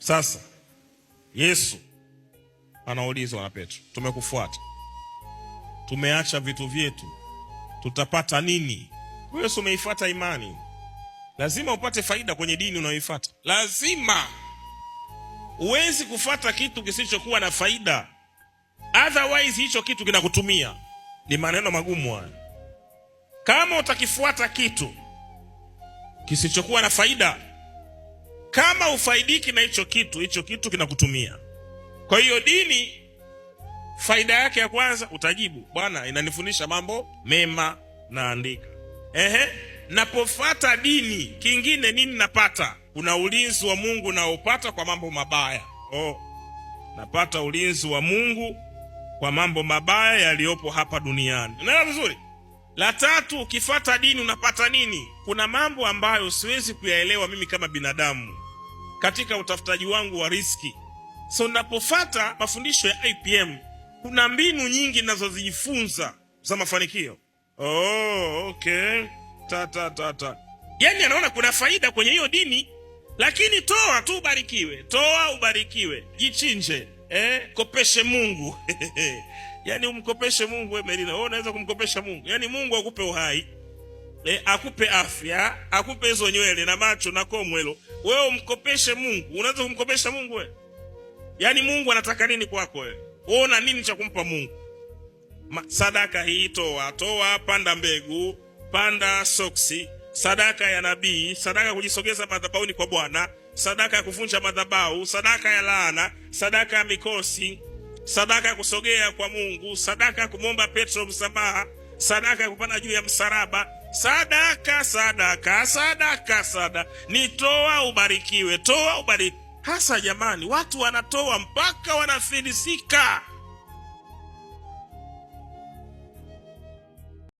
Sasa Yesu anaulizwa na Petro, tumekufuata, tumeacha vitu vyetu, tutapata nini? Yesu, umeifuata imani, lazima upate faida kwenye dini unayoifuata. Lazima. Huwezi kufuata kitu kisichokuwa na faida, otherwise hicho kitu kinakutumia. Ni maneno magumu haya. Kama utakifuata kitu kisichokuwa na faida, kama ufaidiki na hicho kitu kinakutumia. Kwa hiyo dini, faida yake ya kwanza, utajibu, Bwana inanifundisha mambo mema, naandika. Napofuata dini, kingine nini napata? Kuna ulinzi wa Mungu naopata kwa mambo mabaya. Napata ulinzi wa Mungu kwa mambo mabaya yaliyopo hapa duniani. Unaelewa vizuri? La tatu, ukifuata dini unapata nini? Kuna mambo ambayo siwezi kuyaelewa mimi kama binadamu katika utafutaji wangu wa riski. So napofuata mafundisho ya IPM, kuna mbinu nyingi ninazozijifunza za mafanikio. Okay. Yaani anaona kuna faida kwenye hiyo dini, lakini toa tu ubarikiwe. Toa ubarikiwe. Jichinje. Kopeshe Mungu. Yaani umkopeshe Mungu wewe Melina. Wewe unaweza kumkopesha Mungu. Yaani Mungu akupe uhai, akupe afya, akupe hizo nywele na macho na komwelo. Wewe umkopeshe Mungu. Unaweza kumkopesha Mungu wewe? Yaani Mungu anataka nini kwako wewe? Wewe una nini cha kumpa Mungu? Sadaka hii toa, panda mbegu, panda soksi, sadaka ya nabii, sadaka ya kujisogeza madhabahuni kwa Bwana, sadaka ya kuvunja madhabahu, sadaka ya laana, sadaka ya mikosi, sadaka ya kusogea kwa Mungu, sadaka ya kumwomba Petro msamaha, sadaka ya kupanda juu ya msalaba. Sadaka. Ni toa ubarikiwe, toa ubarikiwe. Hasa jamani, watu wanatoa mpaka wanafilisika.